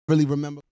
Really remember.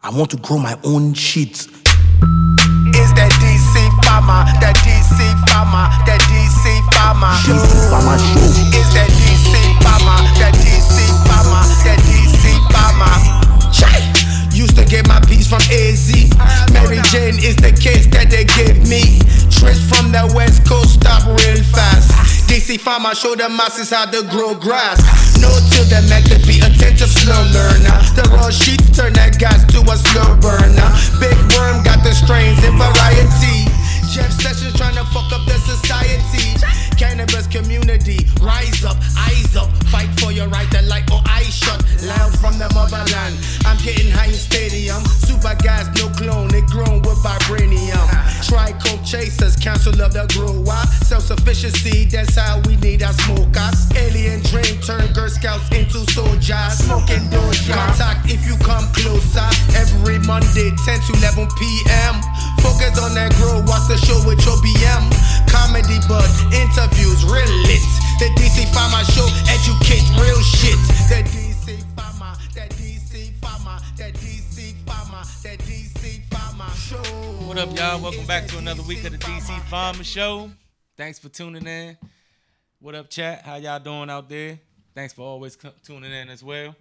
I want to grow my own shit. It's that DC farmer, that DC farmer, that DC farmer. DC farmer show. It's that DC farmer, that DC farmer, that DC farmer. Chai! Used to get my piece from AZ. Mary Jane is the case that they give me. Trips from the West Coast stop real fast. DC farmer show the masses how to grow grass. No till the Mac to be attentive slow learner. The raw sheets turn that gas to a slow burner. Big worm got the strains in variety. Jeff Sessions trying to fuck up the society. Cannabis community, rise up, eyes up. Fight for your right to light or eye shut. Loud from the motherland, I'm getting high in stadium. Super gas, no clone, it grown with vibranium. Trichome chasers, council of the grower. Self-sufficiency, that's how we need our smokers. Alien dream, turn Girl Scouts into soldiers. Smoking doja. Contact if you come closer. Every Monday, 10 to 11 p.m. Focus on that grow, watch the show with your BM. Comedy bud, interviews, real lit. The DC Farmer Show, educate real shit. The DC Farmer, that DC Farmer, that DC Farmer, that DC Farmer Show. What up, y'all? Welcome back to another week of the DC Farmer Show. Thanks for tuning in. What up, chat? How y'all doing out there? Thanks for always tuning in as well.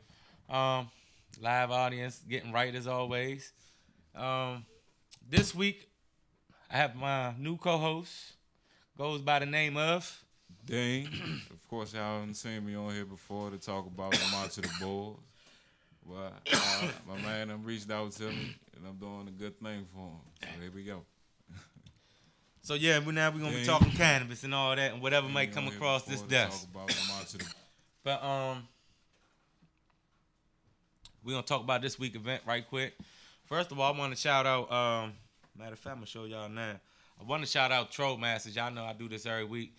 Live audience, getting right as always. This week, I have my new co-host, goes by the name of Dane. Of course, y'all haven't seen me on here before to talk about the March of the Bulls. But my man reached out to me, and I'm doing a good thing for him. So here we go. So yeah, we're gonna be talking cannabis and all that, and whatever might come across this desk. Talk about the March of the But we're gonna talk about this week event right quick. First of all, I want to shout out. Matter of fact, I'm gonna show y'all now. I want to shout out Troll Masters. Y'all know I do this every week.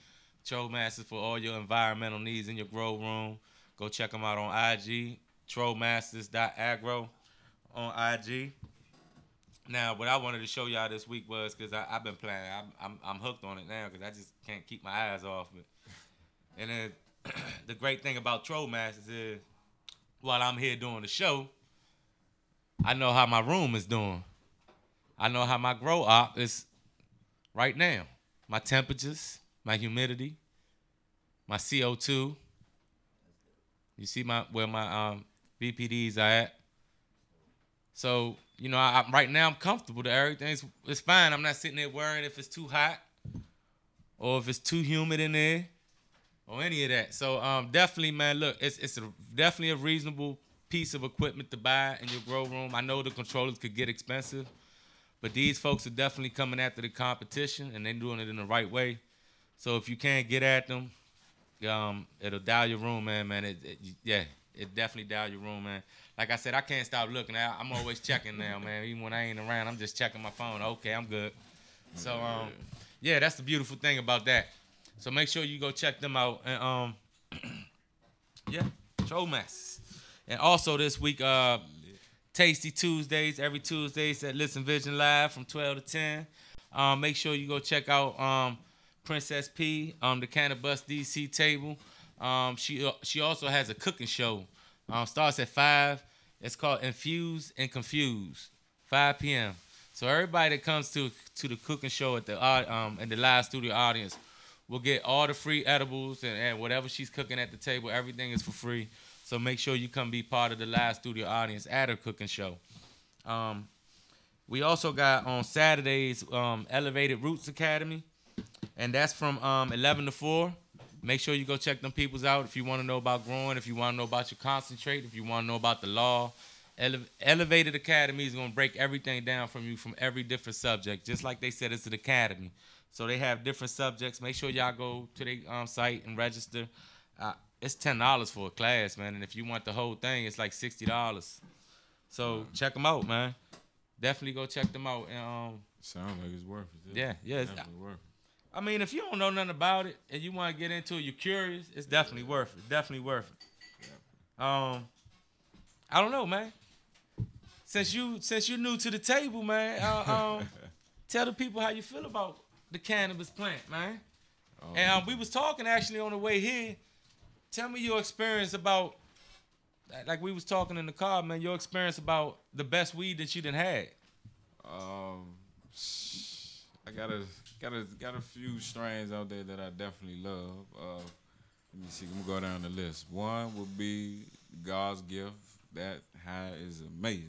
Troll Masters for all your environmental needs in your grow room. Go check them out on IG. Trollmasters.agro on IG. Now, what I wanted to show y'all this week was because I've been playing. I'm hooked on it now because I just can't keep my eyes off it. And then the great thing about Troll Masters is while I'm here doing the show, I know how my room is doing. I know how my grow op is right now. My temperatures, my humidity, my CO2. You see where my BPDs are at. So, you know, right now I'm comfortable. Everything's fine. I'm not sitting there worrying if it's too hot or if it's too humid in there or any of that. So definitely, man, look, it's definitely a reasonable piece of equipment to buy in your grow room. I know the controllers could get expensive, but these folks are definitely coming after the competition, and they're doing it in the right way. So if you can't get at them, it'll dial your room, man. It definitely dial your room, man. Like I said, I can't stop looking. I'm always checking now, man. Even when I ain't around, I'm just checking my phone. Okay, I'm good. So, yeah, that's the beautiful thing about that. So make sure you go check them out. And, yeah, Troll Masters. And also this week, Tasty Tuesdays, every Tuesdays at Listen Vision Live from 12 to 10. Make sure you go check out Princess P, the Cannabis DC table. She also has a cooking show. Starts at 5. It's called Infuse and Confuse, 5 p.m. So everybody that comes to the cooking show at the in the live studio audience will get all the free edibles and whatever she's cooking at the table. Everything is for free. So make sure you come be part of the live studio audience at her cooking show. We also got on Saturdays Elevated Roots Academy, and that's from 11 to 4. Make sure you go check them peoples out if you want to know about growing, if you want to know about your concentrate, if you want to know about the law. Elevated Academy is going to break everything down from you from every different subject. Just like they said, it's an academy. So they have different subjects. Make sure y'all go to their site and register. It's $10 for a class, man. And if you want the whole thing, it's like $60. So check them out, man. Definitely go check them out. And, sounds like it's worth it. Yeah. It's definitely worth it. I mean, if you don't know nothing about it and you want to get into it, you're curious, it's definitely worth it. Definitely worth it. I don't know, man. Since you're new to the table, man, tell the people how you feel about the cannabis plant, man. And we was talking actually on the way here. Tell me your experience about like we was talking in the car, man, your experience about the best weed that you done had. I got a few strains out there that I definitely love. Let me see. I'm gonna go down the list. One would be God's Gift. That high is amazing.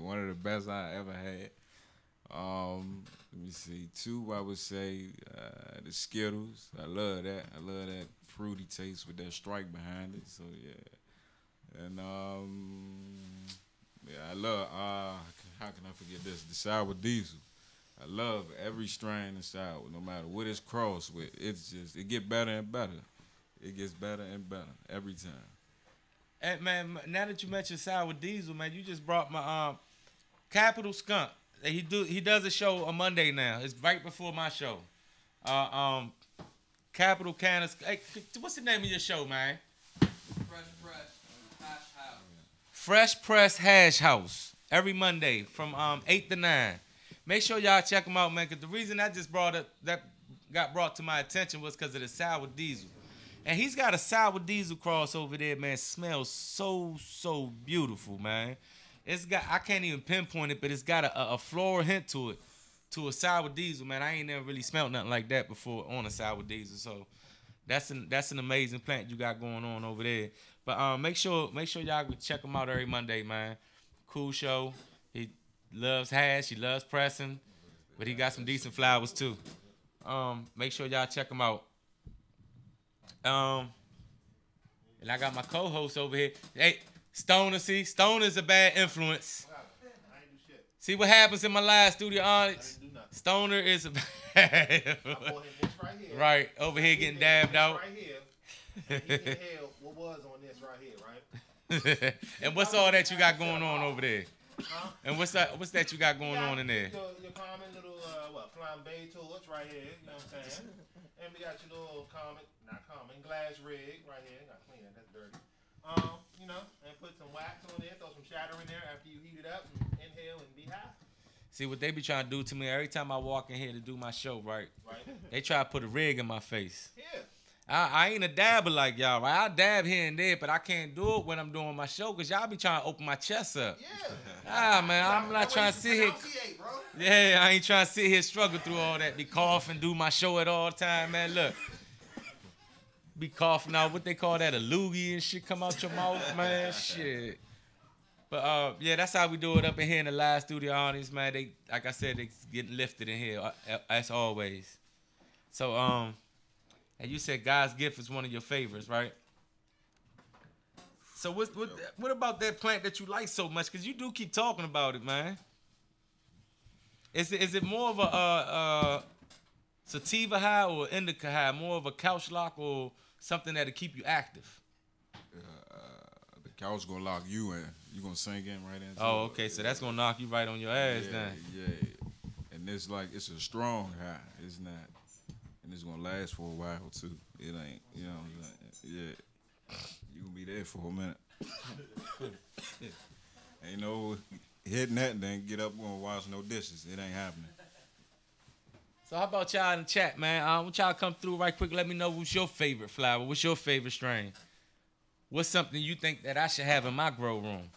One of the best I ever had. Let me see. Two, I would say the Skittles. I love that. I love that fruity taste with that strike behind it. So yeah. And yeah, I love. How can I forget this? The Sour Diesel. I love every strain of sour, no matter what it's crossed with. It get better and better. It gets better and better every time. And man, now that you mentioned Sour Diesel, man, you just brought my Capital Skunk. He does a show on Monday now. It's right before my show. Capital Cannabis. Hey, what's the name of your show, man? Fresh Press Hash House. Every Monday from 8 to 9. Make sure y'all check them out, man, because the reason I just got brought to my attention was because of the Sour Diesel. And he's got a Sour Diesel cross over there, man. Smells so beautiful, man. I can't even pinpoint it, but it's got a floral hint to it, to a Sour Diesel, man. I ain't never really smelled nothing like that before on a Sour Diesel. So that's an amazing plant you got going on over there. But make sure y'all check him out every Monday, man. Cool show. He loves hash. He loves pressing, but he got some decent flowers too. Make sure y'all check him out. And I got my co-host over here. Hey, Stoner. See, Stoner's a bad influence. See what happens in my live studio audience? Stoner is a bad. Right over here getting dabbed out. Right here. And he inhaled what was on this right here, right? And what's all that you got going on over there? Huh? And what's that you got going on in there? Your common little flambe torch right here, you know what I'm saying? And we got your little glass rig right here. Gotta clean that, that's dirty. You know, and put some wax on there, throw some shatter in there after you heat it up and inhale and be high. See what they be trying to do to me every time I walk in here to do my show, right? They try to put a rig in my face. Yeah. I ain't a dabber like y'all, right? I dab here and there, but I can't do it when I'm doing my show because y'all be trying to open my chest up. Yeah. Man, I'm not trying to sit here. Yeah, I ain't trying to sit here struggle through all that. Be coughing, do my show at all time, man. Look. Be coughing out, what they call that, a loogie and shit come out your mouth, man. Shit. But yeah, that's how we do it up in here in the live studio audience, man. They, like I said, they getting lifted in here as always. So and you said God's Gift is one of your favorites, right? So what about that plant that you like so much? Because you do keep talking about it, man. Is it more of a sativa high or indica high? More of a couch lock or something that'll keep you active? The couch gonna lock you in. You gonna sink in right into Oh, okay. So that's gonna knock you right on your ass then. Yeah. And it's a strong high. It's not. And it's gonna last for a while too. It ain't, you know what I'm saying? Yeah. You gonna be there for a minute. Ain't no hitting that and then get up and go wash no dishes. It ain't happening. So how about y'all in the chat, man? I want y'all to come through right quick. Let me know what's your favorite flower. What's your favorite strain? What's something you think that I should have in my grow room?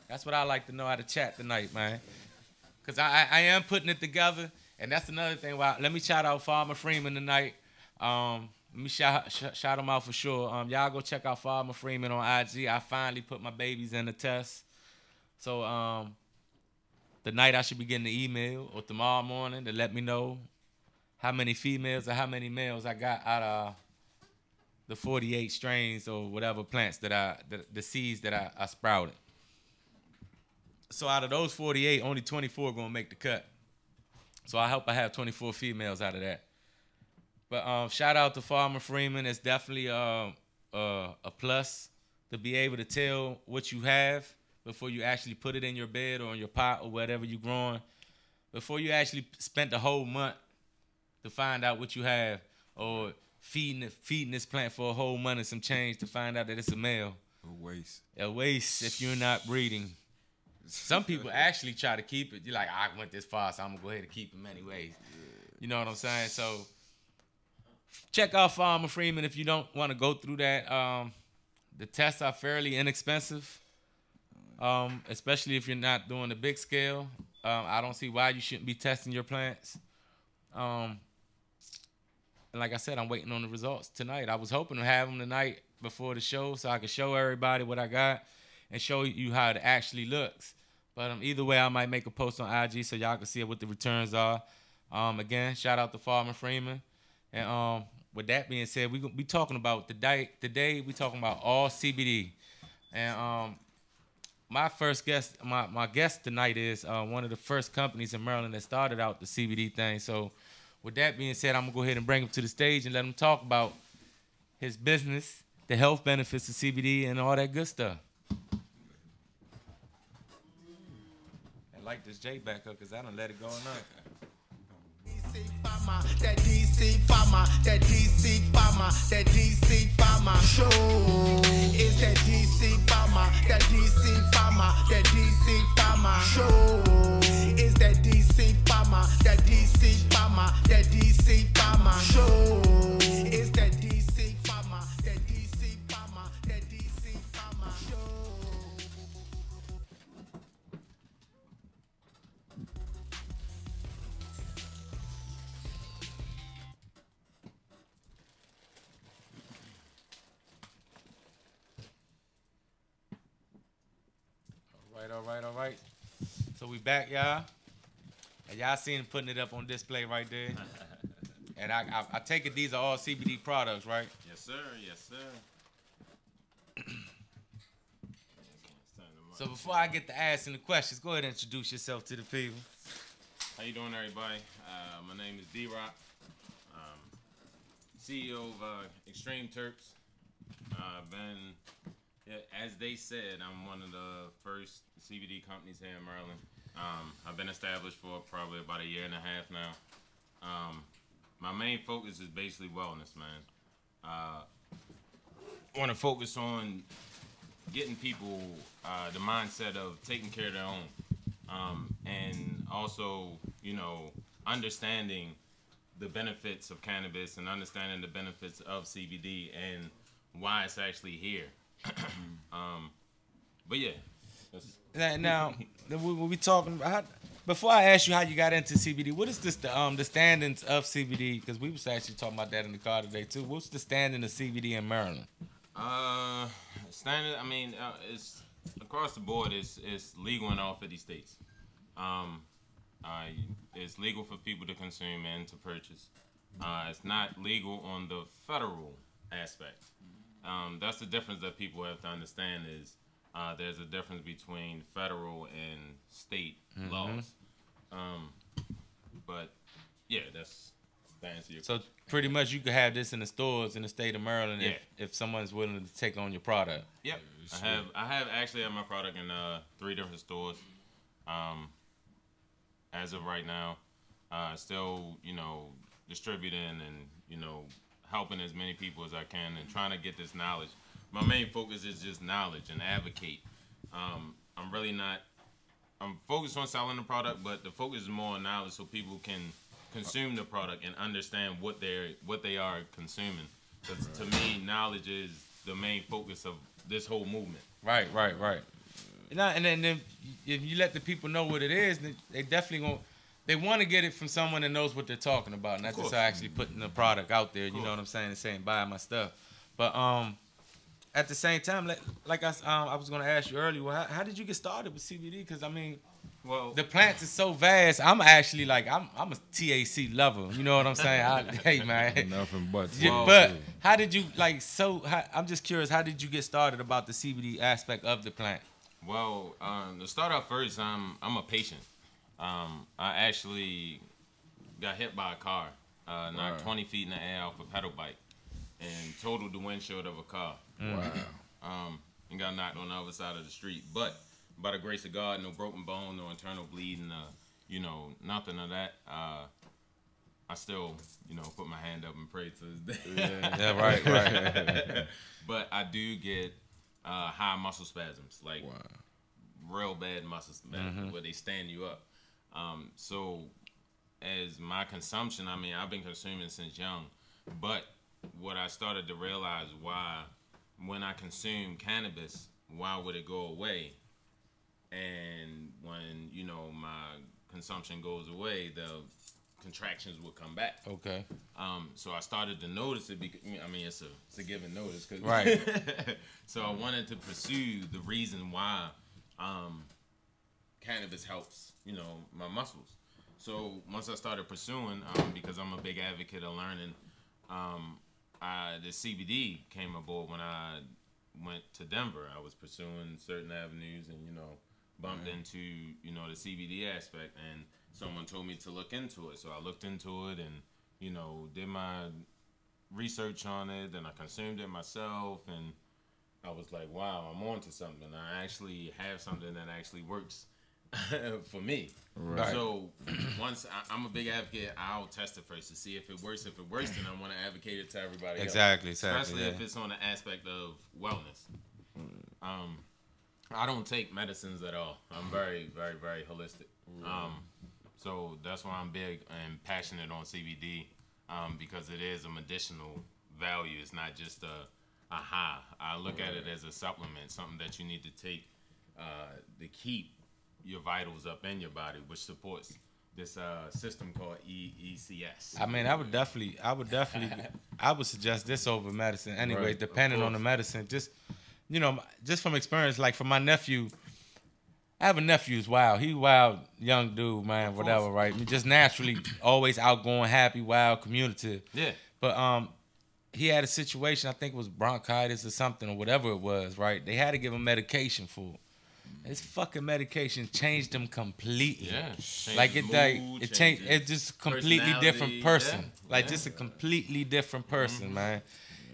That's what I like to know how to chat tonight, man. Because I am putting it together. And that's another thing. Let me shout out Farmer Freeman tonight. Let me shout him out for sure. Y'all go check out Farmer Freeman on IG. I finally put my babies in the test. So tonight I should be getting the email or tomorrow morning to let me know how many females or how many males I got out of the 48 strains or whatever plants that the seeds that I sprouted. So out of those 48, only 24 are gonna make the cut. So I hope I have 24 females out of that. But shout out to Farmer Freeman. It's definitely a plus to be able to tell what you have before you actually put it in your bed or in your pot or whatever you're growing. Before you actually spent the whole month to find out what you have, or feeding this plant for a whole month and some change to find out that it's a male. A waste. A waste if you're not breeding. Some people actually try to keep it. You're like, I went this far, so I'm going to go ahead and keep them anyways. You know what I'm saying? So check out Farmer Freeman if you don't want to go through that. The tests are fairly inexpensive, especially if you're not doing the big scale. I don't see why you shouldn't be testing your plants. And like I said, I'm waiting on the results tonight. I was hoping to have them tonight before the show so I could show everybody what I got and show you how it actually looks. But either way, I might make a post on IG so y'all can see what the returns are. Again, shout out to Farmer Freeman. And with that being said, we be talking about today we talking about all CBD. And my first guest, my guest tonight is one of the first companies in Maryland that started out the CBD thing. So with that being said, I'm going to go ahead and bring him to the stage and let him talk about his business, the health benefits of CBD, and all that good stuff. I like this J back up because I done let it go enough. That DC farmer, that DC farmer, that DC farmer show is that DC farmer, that DC farmer, that DC farmer show is that DC farmer, that DC farmer, that DC farmer show is that DC farmer, that DC farmer, that DC farmer show. All right. So we back, y'all. And y'all seen him putting it up on display right there. And I take it these are all CBD products, right? Yes, sir. Yes, sir. So before I get to asking the questions, go ahead and introduce yourself to the people. How you doing, everybody? My name is D-Rock, CEO of Extreme Terps. As they said, I'm one of the first CBD companies here in Maryland. I've been established for probably about a year and a half now. My main focus is basically wellness, man. I want to focus on getting people the mindset of taking care of their own, and also, understanding the benefits of cannabis and understanding the benefits of CBD and why it's actually here. But yeah. Now, when we talking about before I ask you how you got into CBD, what is the standings of CBD? Because we was actually talking about that in the car today too. What's the standing of CBD in Maryland? Standard. I mean, it's across the board. It's legal in all 50 states. It's legal for people to consume and to purchase. It's not legal on the federal aspect. That's the difference that people have to understand is there's a difference between federal and state laws. But yeah, that's the answer to your question. So pretty much you could have this in the stores in the state of Maryland if someone's willing to take on your product. Yep. I have actually had my product in 3 different stores. As of right now, still distributing and helping as many people as I can and trying to get this knowledge. My main focus is just knowledge and advocate. I'm focused on selling the product, but the focus is more on knowledge so people can consume the product and understand what they are consuming. Because to me, knowledge is the main focus of this whole movement. Right. And then if you let the people know what it is, they definitely they want to get it from someone that knows what they're talking about, not just actually putting the product out there. You know what I'm saying? And saying buy my stuff. But at the same time, like I was going to ask you earlier, well, how did you get started with CBD? Because I mean, the plants is so vast. I'm actually I'm a THC lover. You know what I'm saying? Hey man, Nothing but. But how did you I'm just curious. How did you get started about the CBD aspect of the plant? Well, to start off first, I'm a patient. I actually got hit by a car, knocked 20 feet in the air off a pedal bike, and totaled the windshield of a car. Wow. And got knocked on the other side of the street. But by the grace of God, no broken bone, no internal bleeding, nothing of that. I still, put my hand up and pray to this day. Yeah, right. But I do get high muscle spasms, real bad muscle spasms where they stand you up. So as my consumption, I've been consuming since young, but what I started to realize why when I consume cannabis, why would it go away? And when, you know, my consumption goes away, the contractions would come back. Okay. So I started to notice it because, I mean, it's a given notice. Cause Right. So I wanted to pursue the reason why cannabis helps, you know, my muscles. So once I started pursuing, because I'm a big advocate of learning, the CBD came aboard when I went to Denver. I was pursuing certain avenues and, you know, bumped into, you know, the CBD aspect, and someone told me to look into it. So I looked into it and, you know, did my research on it, and I consumed it myself, and I was like, wow, I'm on to something. I actually have something that actually works for me. Right. So once I'm a big advocate, I'll test it first to see if it works. If it works, then I want to advocate it to everybody Exactly. else. Especially if it's on the aspect of wellness. I don't take medicines at all. I'm very, very, very holistic. So that's why I'm big and passionate on CBD, because it is a medicinal value. It's not just a high. I look at it as a supplement, something that you need to take to keep your vitals up in your body, which supports this system called ECS. I mean, I would suggest this over medicine anyway, Right, depending on the medicine. Just, you know, just from experience, like for my nephew, I have a nephew who's wild. He wild, young dude, man, whatever, right? Just naturally always outgoing, happy, wild, communicative. Yeah. But he had a situation, I think it was bronchitis or something or whatever it was, right? They had to give him medication for it. This fucking medication changed him completely. Yeah. Like Changes it mood, it changed. changes It's just a completely different person. personality, Like just a completely different person, man.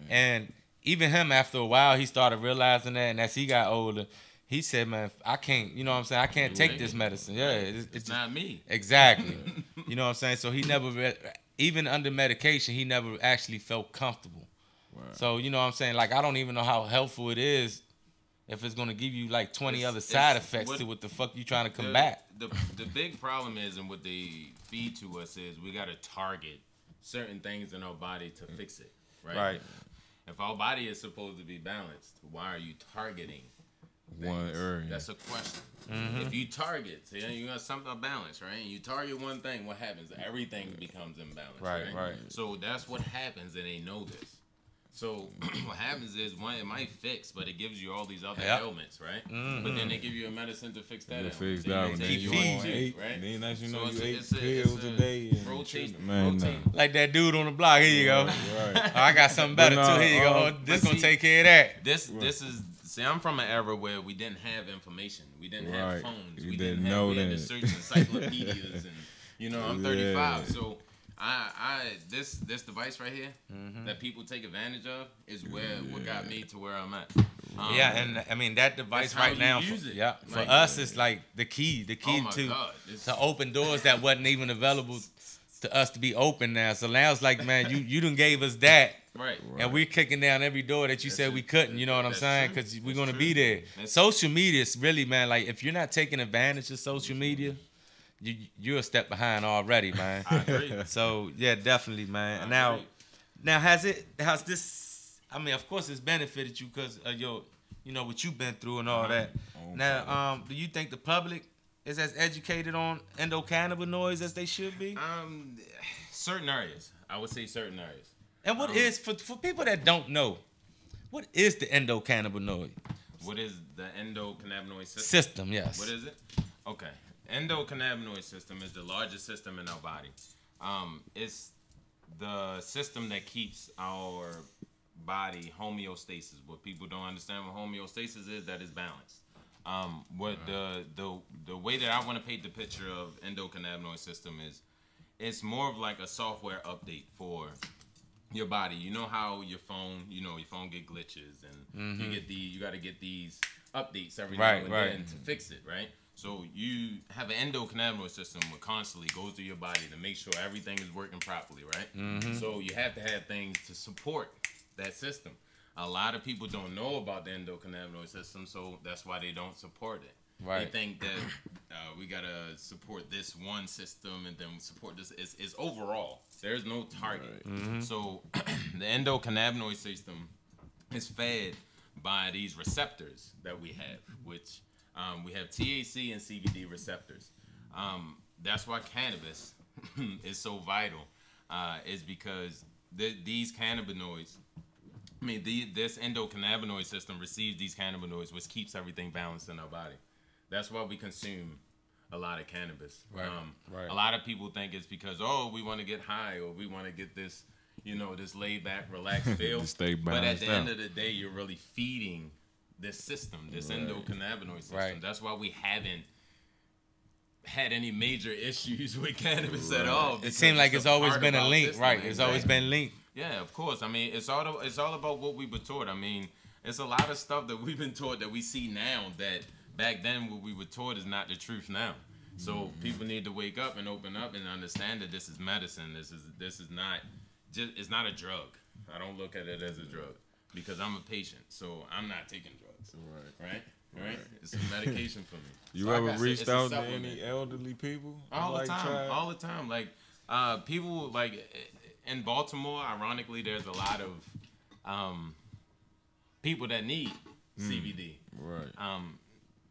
And even him, after a while, he started realizing that. And as he got older, he said, "Man, I can't. You know what I'm saying? I can't take this medicine. Yeah, it's It's just, not me. exactly. You know what I'm saying? So he never, even under medication, he never actually felt comfortable. So you know what I'm saying? Like I don't even know how helpful it is if it's gonna give you like 20 other side effects to what the fuck you trying to combat. The big problem is, and what they feed to us is, we gotta target certain things in our body to fix it, right? Right. If our body is supposed to be balanced, why are you targeting One things? area. That's a question. Mm-hmm. If you target, so you got something about balance, right? And you target one thing, what happens? Everything becomes imbalanced, Right. So that's what happens, and they know this. So what happens is, one, it might fix, but it gives you all these other ailments, right? Mm-hmm. But then they give you a medicine to fix that. You ailment. fix So that you one. take Then you feed on you, 8. right? Then next you know So you ate it's a- pills a day. And rotate. Man, rotate. Like that dude on the block. Here you go. Right. Oh, I got something better But no, too. Here you go. This but gonna see, take care of that. This is, see, I'm from an era where we didn't have information. We didn't have Right. phones. You We didn't have, know we had to that. search encyclopedias, and you know, I'm 35, Yeah. so this device right here that people take advantage of is what got me to where I'm at. Yeah, and I mean that device That's how right you now. use it. For Like, us, it's like the key Oh my to God, it's- to open doors that wasn't even available to us to be open now. So now it's like, man, you done gave us that. right. And we're kicking down every door that you said we couldn't. You know what I'm That's saying? true. Because we're That's gonna true. be there. That's- Social media is really, man. Like if you're not taking advantage of social media, you're a step behind already, man. I agree. So yeah, definitely, man. I Now, agree. has this? I mean, of course, it's benefited you because of your, you know, what you've been through and all that. Now, do you think the public is as educated on endocannabinoids as they should be? Certain areas, I would say certain areas. And what is for people that don't know, what is the endocannabinoid What is the endocannabinoid system? system? Yes. What is it? Okay. Endocannabinoid system is the largest system in our body. It's the system that keeps our body homeostasis. What people don't understand what homeostasis is, that is balanced. What the way that I want to paint the picture of endocannabinoid system is, it's more of like a software update for your body. You know how your phone get glitches, and you got to get these updates every now and then to fix it, right? So you have an endocannabinoid system that constantly goes through your body to make sure everything is working properly, right? So you have to have things to support that system. A lot of people don't know about the endocannabinoid system, so that's why they don't support it. Right. They think that we gotta support this one system and then support this. It's overall. There's no target. So the endocannabinoid system is fed by these receptors that we have, which we have THC and CBD receptors. That's why cannabis is so vital, is because these cannabinoids, this endocannabinoid system receives these cannabinoids, which keeps everything balanced in our body. That's why we consume a lot of cannabis. Right. A lot of people think it's because, we want to get high, or we want to get this, this laid back, relaxed feel. But at the end of the day, you're really feeding this system, this endocannabinoid system. Right. That's why we haven't had any major issues with cannabis at all. It seemed like it's always been a link, system, right? It's always been linked. Yeah, of course. I mean, it's all about what we were taught. I mean, it's a lot of stuff that we've been taught that we see now that back then what we were taught is not the truth now. So people need to wake up and open up and understand that this is medicine. This is not just, it's not a drug. I don't look at it as a drug because I'm a patient, so I'm not taking drugs. Right? It's a medication for me. You So ever like I said, reached it's a out to supplement. any elderly people? All the time. tried? All the time. Like people like in Baltimore, ironically, there's a lot of people that need CBD. Right.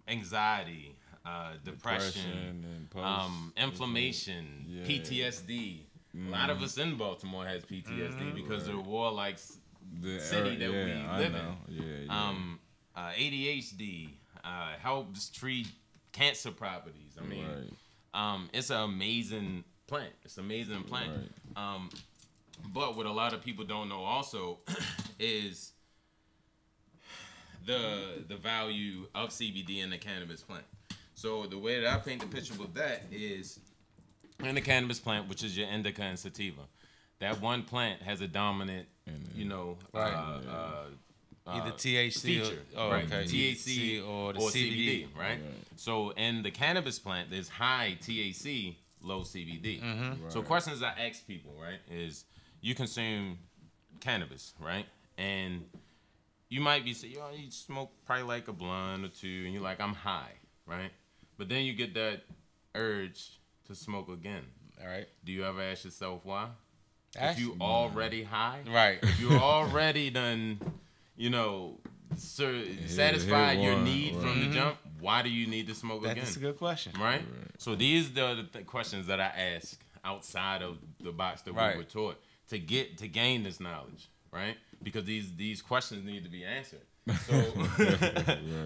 Anxiety, depression, and inflammation, Yeah. PTSD. A lot of us in Baltimore has PTSD because of the warlike the city that we live in. in. ADHD helps treat cancer properties. I mean, it's an amazing plant. It's an amazing plant. Right. But what a lot of people don't know also is the value of CBD in the cannabis plant. So the way that I paint the picture with that is in the cannabis plant, which is your indica and sativa, that one plant has a dominant, Either THC feature, or THC or the or CBD. CBD, right? So in the cannabis plant, there's high THC, low CBD. So questions I ask people, right, is you consume cannabis, right? And you might be saying, you smoke probably like a blunt or two, and you're like, I'm high, right? But then you get that urge to smoke again. All right. Do you ever ask yourself why? If you already high, Right. If you're already done, satisfied your need from the jump, why do you need to smoke again? That's a good question. Right? So these are the questions that I ask outside of the box that we were taught to gain this knowledge, right? Because these questions need to be answered. So,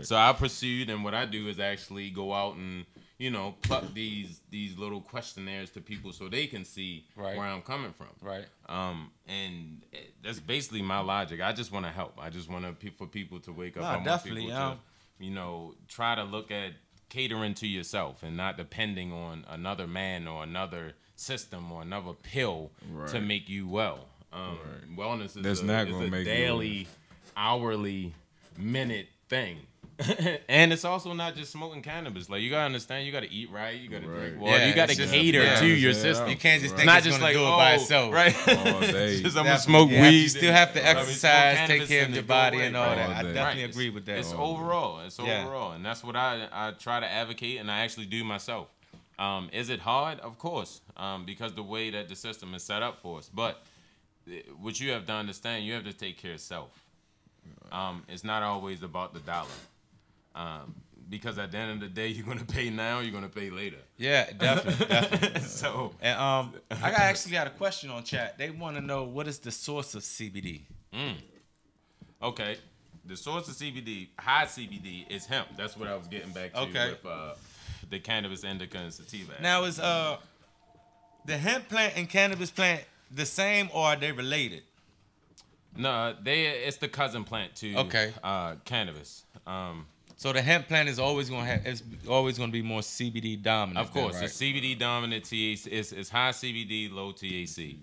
so I pursued, and what I do is actually go out and pluck these little questionnaires to people so they can see where I'm coming from. Right. And that's basically my logic. I just want to help. I just want for people to wake up. No, I want definitely. people to, try to look at catering to yourself and not depending on another man or another system or another pill to make you well. Wellness is a daily, hourly, minute thing. And it's also not just smoking cannabis. Like, you gotta understand, you gotta eat right, you gotta drink water, you gotta cater to your system. You can't just think not it's just gonna like do it by itself. right? All day. Just, I'm gonna smoke You weed. You still have to exercise, take cannabis care of and your go body away. and all that. All I day. definitely agree with that. It's overall. It's overall, and that's what I try to advocate, and I actually do myself. Is it hard? Of course, because the way that the system is set up for us. But what you have to understand, you have to take care of self. It's not always about the dollar. Because at the end of the day, you're gonna pay now, you're gonna pay later. Yeah, definitely. So, and I actually got a question on chat. They want to know, what is the source of CBD? Okay, the source of CBD, high CBD, is hemp. That's what I was getting back to with the cannabis, indica, and sativa. Now, is the hemp plant and cannabis plant the same, or are they related? No, it's the cousin plant to cannabis. So the hemp plant is always gonna be more CBD dominant. Of course, then, right? it's CBD dominant. THC it's high CBD, low THC.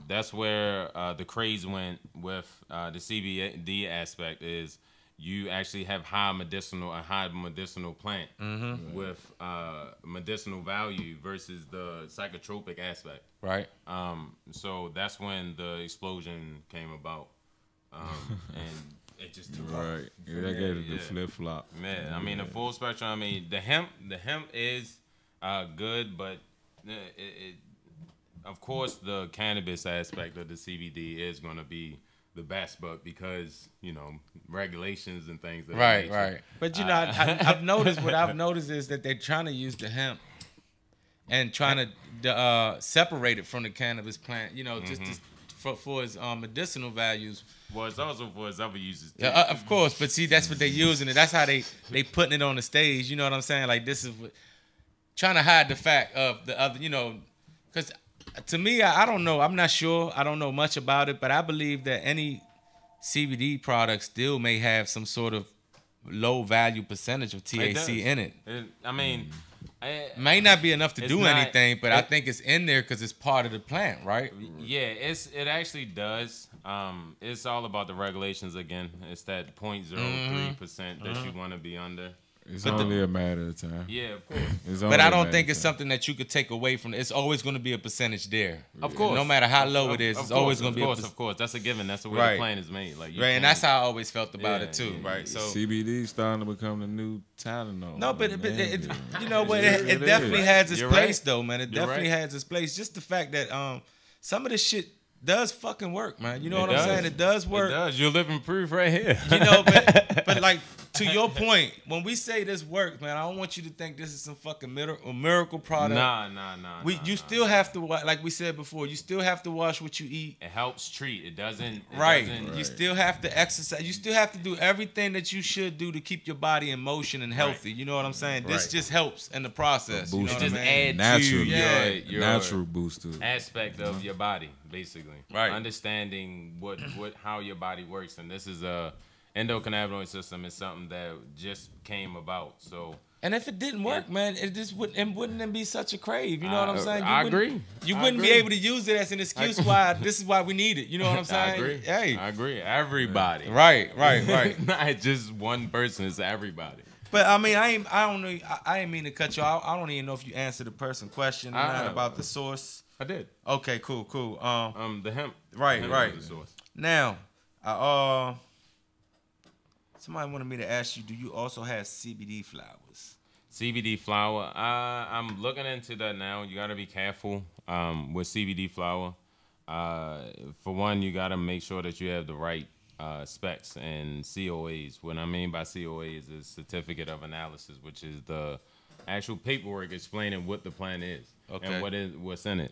That's where the craze went with the CBD aspect. Is you actually have a high medicinal plant with medicinal value versus the psychotropic aspect. Right. So that's when the explosion came about, and it just took off. Right. Yeah, they gave it the flip flop. Man, I mean, the full spectrum. I mean, the hemp is good, but of course the cannabis aspect of the CBD is going to be the best, but because regulations and things. Of that Right, nature, right. But I've noticed what I've noticed is that they're trying to use the hemp and trying to separate it from the cannabis plant. Just for its medicinal values. Well, it's also for its other uses too. Yeah, of course. But see, that's what they're using it. That's how they putting it on the stage. You know what I'm saying? Like this is trying to hide the fact of the other. Because to me, I don't know. I'm not sure. I don't know much about it, but I believe that any CBD product still may have some sort of low value percentage of THC in it. I mean, it may not be enough to do not, anything, but I think it's in there because it's part of the plant, right? Yeah, it actually does. It's all about the regulations again. It's that 0.03% that you want to be under. It's only a matter of time. Yeah, of course. But I don't think it's something that you could take away from it. It's always going to be a percentage there. Of course. No matter how low it is, it's always going to be Of course. That's a given. That's the way the plan is made. Like and that's how I always felt about it too, right? So CBD starting to become the new Tylenol. No, but you know what? It definitely has its place though, man. It definitely has its place. Just the fact that some of this shit does fucking work, man. You know what I'm saying? It does work. It does. You're living proof right here. But like to your point, when we say this works, man, I don't want you to think this is some fucking miracle product. Nah. You still have to, like we said before, you still have to watch what you eat. It helps treat. It doesn't. You still have to exercise. You still have to do everything that you should do to keep your body in motion and healthy. Right. You know what I'm saying? This just helps in the process. You know what I mean? Natural, your natural booster aspect of your body, basically. Right. Understanding how your body works, and this is a endocannabinoid system is something that just came about. So, and if it didn't work, man, it wouldn't be such a crave. You know what I'm saying? I agree. You wouldn't be able to use it as an excuse why this is why we need it. You know what I'm saying? I agree. Hey, I agree. Everybody. Right. Not just one person. It's everybody. But I mean, I don't know. I didn't mean to cut you off. I don't even know if you answered the person question about the source. I did. Okay, cool. The hemp. Right. The source. Now, somebody wanted me to ask you, do you also have CBD flowers? CBD flower. I'm looking into that now. You got to be careful with CBD flower. For one, you got to make sure that you have the right specs and COAs. What I mean by COAs is certificate of analysis, which is the actual paperwork explaining what the plant is and what's in it.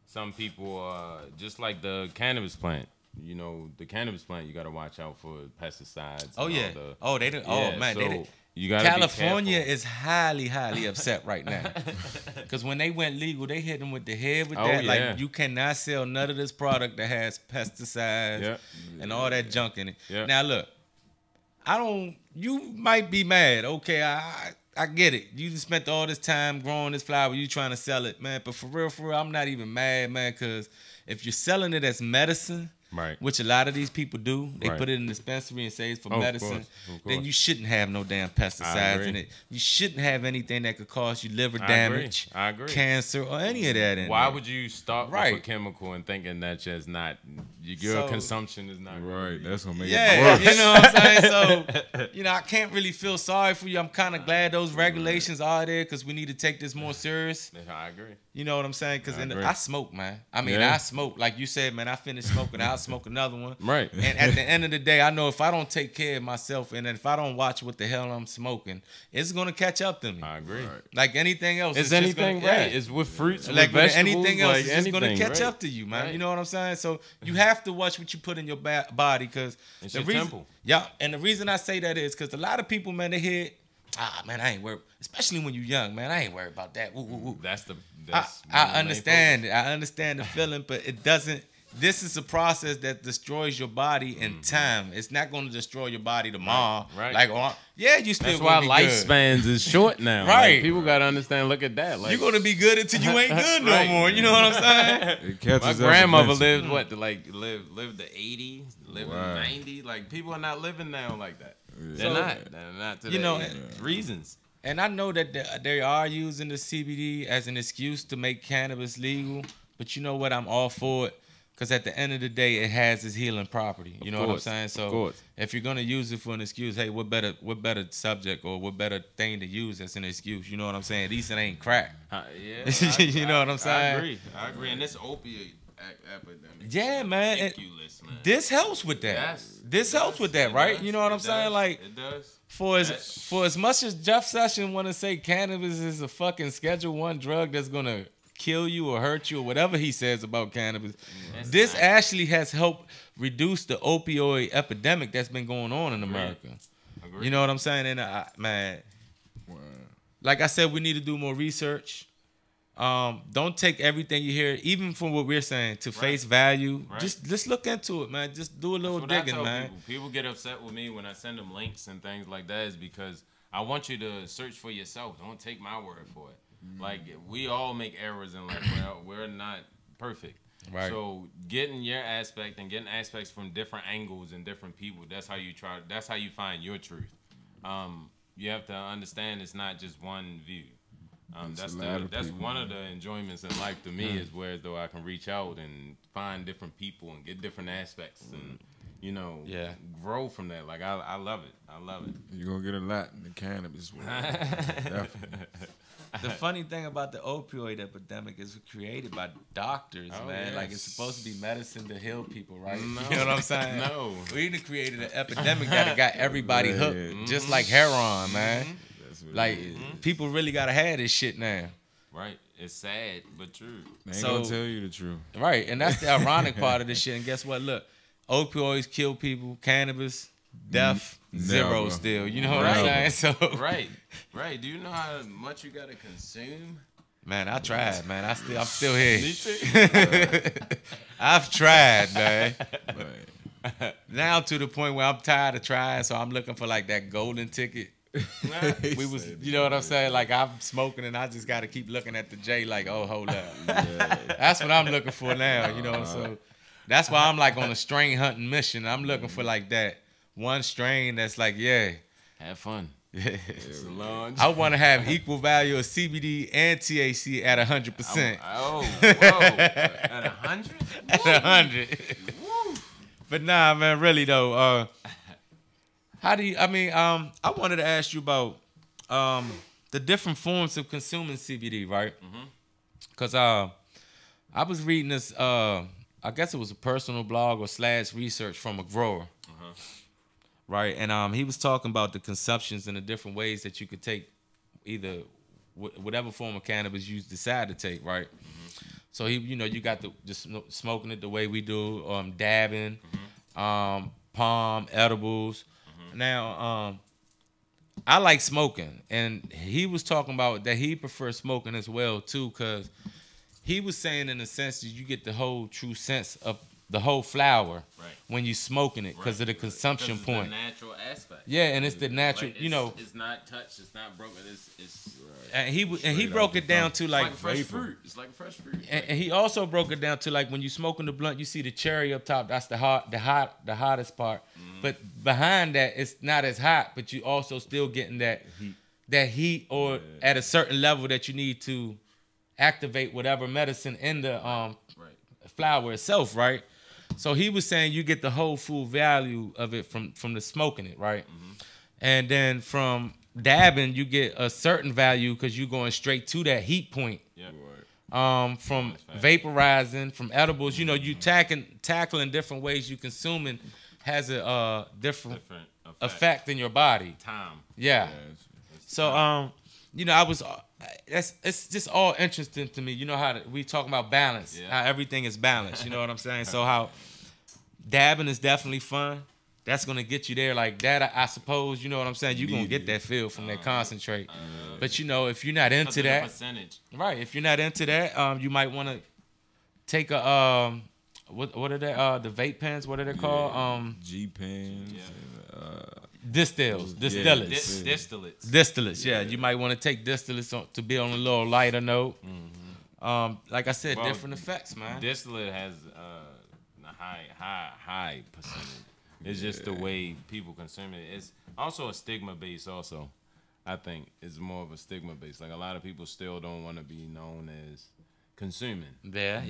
Some people, just like the cannabis plant, the cannabis plant, you got to watch out for pesticides. Oh yeah. They do. Oh man, so you gotta California be careful. is highly upset right now because when they went legal, they hit them with the head with that. Yeah. Like you cannot sell none of this product that has pesticides and all that junk in it. Yeah. Now look, you might be mad. Okay, I get it. You just spent all this time growing this flower. You trying to sell it, man. But for real, I'm not even mad, man, because if you're selling it as medicine, right, which a lot of these people do, they put it in the dispensary and say it's for medicine, of course. then you shouldn't have no damn pesticides in it. You shouldn't have anything that could cause you liver damage, I agree. cancer, or any of that in Why there. would you start with a chemical and thinking that just not your consumption is not right? That's gonna make it Yeah, worse. you know what I'm saying? So, I can't really feel sorry for you. I'm kind of glad those regulations are there because we need to take this more serious. I agree. You know what I'm saying? Because I smoke, man. I mean, Yeah. I smoke. Like you said, man, I finished smoking. I'll smoke another one. Right. And at the end of the day, I know if I don't take care of myself and if I don't watch what the hell I'm smoking, it's going to catch up to me. I agree. Like anything else. It's just anything, gonna, right? It's with fruits, like with vegetables, anything else, like it's just going to catch right? up to you, man. Right. You know what I'm saying? So you have to watch what you put in your body because it's the your reason, temple. Yeah, and the reason I say that is because a lot of people, man, they hear, man, I ain't worried. Especially when you're young, man, I ain't worried about that. Ooh. I understand it. I understand the feeling, but it doesn't. This is a process that destroys your body in time. It's not going to destroy your body tomorrow. Right. Like, you still. That's why lifespans is short now. Right. Like, people got to understand. Look at that. Like, you're going to be good until you ain't good no more. You know what I'm saying? My grandmother lived lived to 80, lived to 90. Like people are not living now like that. Yeah. They're not today. Reasons. And I know that they are using the CBD as an excuse to make cannabis legal. But you know what? I'm all for it. Because at the end of the day, it has its healing property. You know what I'm saying? So if you're gonna use it for an excuse, hey, what better subject or what better thing to use as an excuse? You know what I'm saying? At least it ain't crack. You know what I'm saying? I agree. And this opiate epidemic. Yeah, man. And Ridiculous, man. this helps with that. Yes, This it helps does. with that, It right? does. You know what It I'm saying? does. Like, It does. for as much as Jeff Sessions want to say cannabis is a fucking Schedule 1 drug that's gonna kill you or hurt you or whatever he says about cannabis, this actually has helped reduce the opioid epidemic that's been going on in America. Agreed. You know what I'm saying? And man, like I said, we need to do more research. Don't take everything you hear, even from what we're saying, to face value. Right. Just look into it, man. Just do a little That's what I digging, tell man. People. People get upset with me when I send them links and things like that is because I want you to search for yourself. Don't take my word for it. Like, we all make errors in life. We're not perfect. Right. So getting your aspect and getting aspects from different angles and different people, that's how you find your truth. You have to understand it's not just one view. That's one of the enjoyments in life to me is where though I can reach out and find different people and get different aspects and grow from that. Like I love it. I love it. You're gonna get a lot in the cannabis world. Definitely. The funny thing about the opioid epidemic is created by doctors, man. yes. Like, it's supposed to be medicine to heal people, right? No. You know what I'm saying? No. We done created an epidemic that got everybody hooked, just like heroin, man. That's what Like, it is. people really gotta have this shit now. Right. It's sad, but true. They ain't so- gonna tell you the truth. Right, and that's the ironic part of this shit. And guess what? Look, opioids kill people, cannabis, death, zero Never. still. You know what I'm saying? So, Right. Right. Do you know how much you gotta consume? man, I tried, man. I'm still here. Me too. I've tried, man. Right. Now to the point where I'm tired of trying, so I'm looking for like that golden ticket. We was, you know what I'm saying? Like, I'm smoking and I just got to keep looking at the J like, oh, hold up. That's what I'm looking for now, you know. So that's why I'm like on a strain hunting mission. I'm looking for like that one strain that's like, yeah. Have fun. It's a long I want to have equal value of CBD and THC at 100%. Oh, whoa. At 100? At 100. But nah, man, really though. How do you? I mean, I wanted to ask you about the different forms of consuming CBD, right? Because I was reading this. I guess it was a personal blog or / research from a grower. Right, and he was talking about the consumptions and the different ways that you could take either whatever form of cannabis you decide to take, right? So you got the just smoking it the way we do, dabbing, palm, edibles. Now, I like smoking, and he was talking about that he prefers smoking as well too, because he was saying in a sense that you get the whole true sense of the whole flower when you smoking it because of the consumption point. The natural aspect. Yeah, and it's the natural, Like, you know. It's not touched. It's not broken. It's And he broke it down to like fresh fruit. It's like fresh fruit. and he also broke it down to like when you smoking the blunt, you see the cherry up top. That's the hottest part. But behind that, it's not as hot. But you also still getting that heat or at a certain level that you need to activate whatever medicine in the flower itself, right? So he was saying you get the whole full value of it from the smoking it, right? And then from dabbing, you get a certain value because you're going straight to that heat point. From vaporizing, from edibles, you know, you tackling different ways you consuming has a different effect in your body. Time. Yeah. So you know, it's just all interesting to me. You know how we talk about balance, how everything is balanced. You know what I'm saying? So how dabbing is definitely fun. That's gonna get you there like that. I suppose, you know what I'm saying. You're gonna get that feel from that concentrate. But you know, if you're not into that, percentage. right? If you're not into that, you might want to take a what are they? The vape pens. What are they called? G pens. Distillates. Distillates. Yeah, you might want to take distillates to be on a little lighter note. Like I said, Well, different effects, man. Distillate has a high percentage. It's just the way people consume it. It's also a stigma base. Also, I think it's more of a stigma base. Like a lot of people still don't want to be known as consuming. Yeah.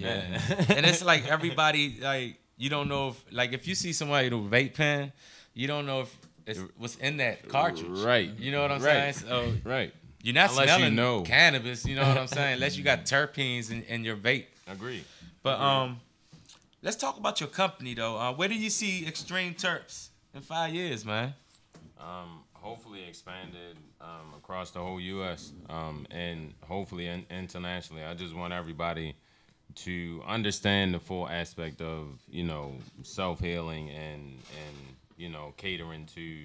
And it's like everybody, like, you don't know if, like, if you see somebody with a vape pen, you don't know if it's what's in that cartridge. Right. You know what I'm saying? So Right. you're not Unless you smelling know. cannabis, you know what I'm saying? Unless you got terpenes in your vape. Agree. But let's talk about your company though. Where do you see Extreme Terps in 5 years, man? Hopefully expanded across the whole U.S. And hopefully internationally. I just want everybody to understand the full aspect of, you know, self-healing and you know, catering to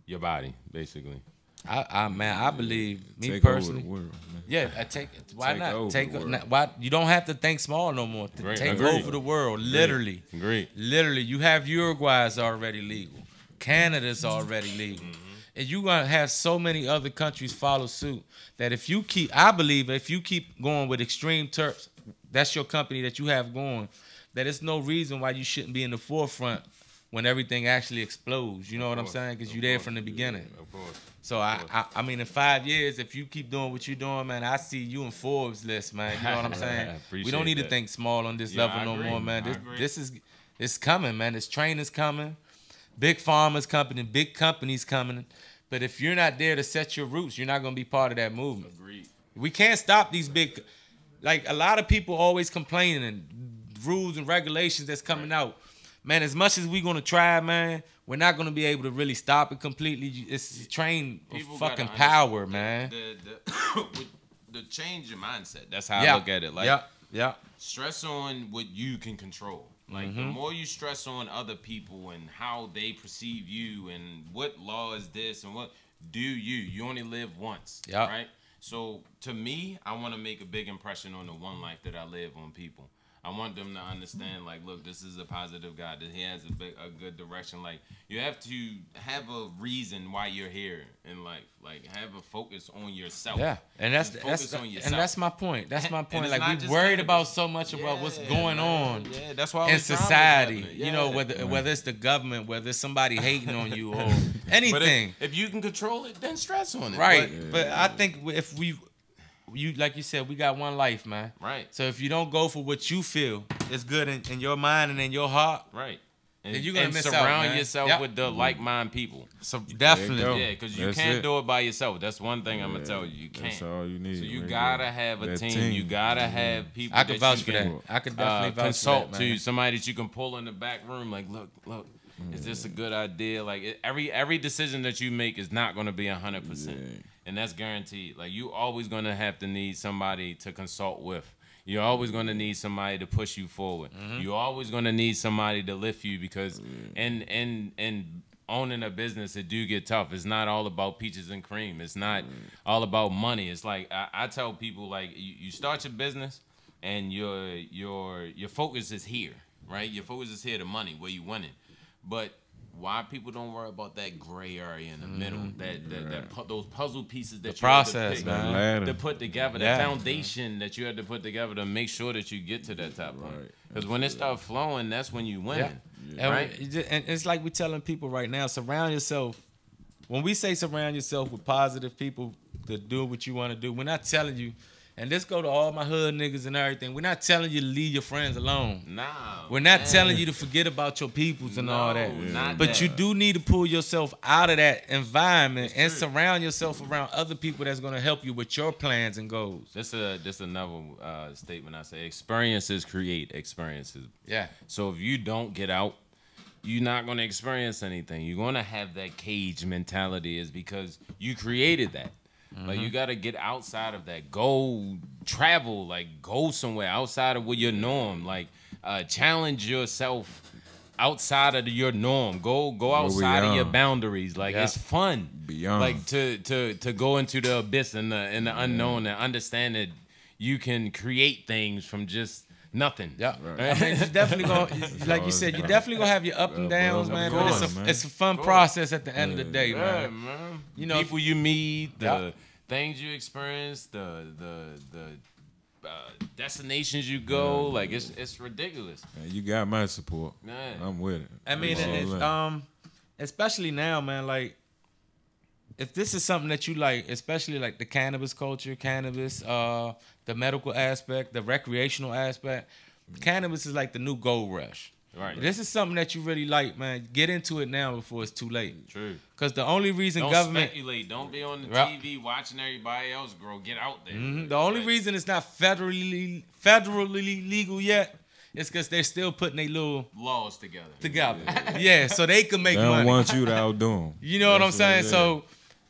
your body, basically. I believe me Take personally. over the world, man. Yeah, I take it. Why Take not over take? the world. Why you don't have to think small no more. Take Agreed. over the world, literally. Agreed. Literally, you have Uruguay's already legal. Canada's already legal. And you're going to have so many other countries follow suit that I believe if you keep going with Extreme Terps, that's your company that you have going, that it's no reason why you shouldn't be in the forefront when everything actually explodes. You know what I'm saying? Because you're there from the beginning. Of course. So, I mean, in 5 years, if you keep doing what you're doing, man, I see you in Forbes list, man. You know what I'm saying? We don't need to think small on this level no more, man. It's coming, man. This train is coming. Big pharma's coming and big companies coming. But if you're not there to set your roots, you're not going to be part of that movement. Agreed. We can't stop these big, like a lot of people always complaining and rules and regulations that's coming out. Man, as much as we're going to try, man, we're not going to be able to really stop it completely. It's a train of fucking power, man. The change your mindset. That's how I look at it. Like, stress on what you can control. Like, the more you stress on other people and how they perceive you and what law is this and what do you only live once, right? So, to me, I want to make a big impression on the one life that I live on people. I want them to understand, like, look, this is a positive guy, that he has a good direction. Like, you have to have a reason why you're here in life. Like, have a focus on yourself. Yeah, and that's my point. That's my point. Like, we worried about so much about what's going on that's why in society. You know, whether it's the government, whether it's somebody hating on you or anything. But if you can control it, then stress on it. Right. But I think if you like you said, we got one life, man. Right. So if you don't go for what you feel is good in your mind and in your heart, right, then you're gonna miss out, surround man. yourself with the like-minded people. So definitely, yeah, because you can't do it by yourself. That's one thing I'm gonna tell you. You can't. That's all you need. So you gotta have a team. You gotta have people. I could vouch for that. I could definitely vouch consult for that, man. to somebody that you can pull in the back room. Like, look. Is this a good idea? Like, every decision that you make is not gonna be 100%. And that's guaranteed. Like, you always gonna have to need somebody to consult with. You're always gonna need somebody to push you forward. You're always gonna need somebody to lift you because and owning a business, it do get tough. It's not all about peaches and cream. It's not all about money. It's like I tell people, like, you start your business and your focus is here, right? Your focus is here, the money, where you winning. But why people don't worry about that gray area in the middle, those puzzle pieces that you have to pick, to put together, the foundation that you have to put together to make sure that you get to that top point. Because when it starts flowing, that's when you win. Right? And it's like we're telling people right now, surround yourself. When we say surround yourself with positive people to do what you want to do, we're not telling you. And this go to all my hood niggas and everything. We're not telling you to leave your friends alone. Nah. We're not telling you to forget about your peoples and all that. But you do need to pull yourself out of that environment and surround yourself around other people that's going to help you with your plans and goals. That's another statement I say. Experiences create experiences. Yeah. So if you don't get out, you're not going to experience anything. You're going to have that cage mentality is because you created that. Like, you got to get outside of that. Go travel, like, go somewhere outside of what your norm. Like, challenge yourself outside of your norm. Go outside of your boundaries. Like, it's fun. Beyond. Like, to go into the abyss and the unknown and understand that you can create things from just nothing. Yeah. Right. I mean, it's definitely going, like you said, you definitely going to have your up and downs, man. But it's a fun process at the end of the day, man. You know, people you meet, the things you experience, the destinations you go, like it's ridiculous. Man, you got my support. I'm with it. I mean, it's, especially now, man. Like, if this is something that you like, especially like the cannabis culture, the medical aspect, the recreational aspect, cannabis is like the new gold rush. Right. If this is something that you really like, man, get into it now before it's too late. True. Because the only reason don't government... speculate. Don't be on the TV watching everybody else grow. Get out there. The only reason it's not federally legal yet It's because they're still putting their little laws together. Yeah, so they can make They don't money. want you to outdo them. You know what I'm saying? So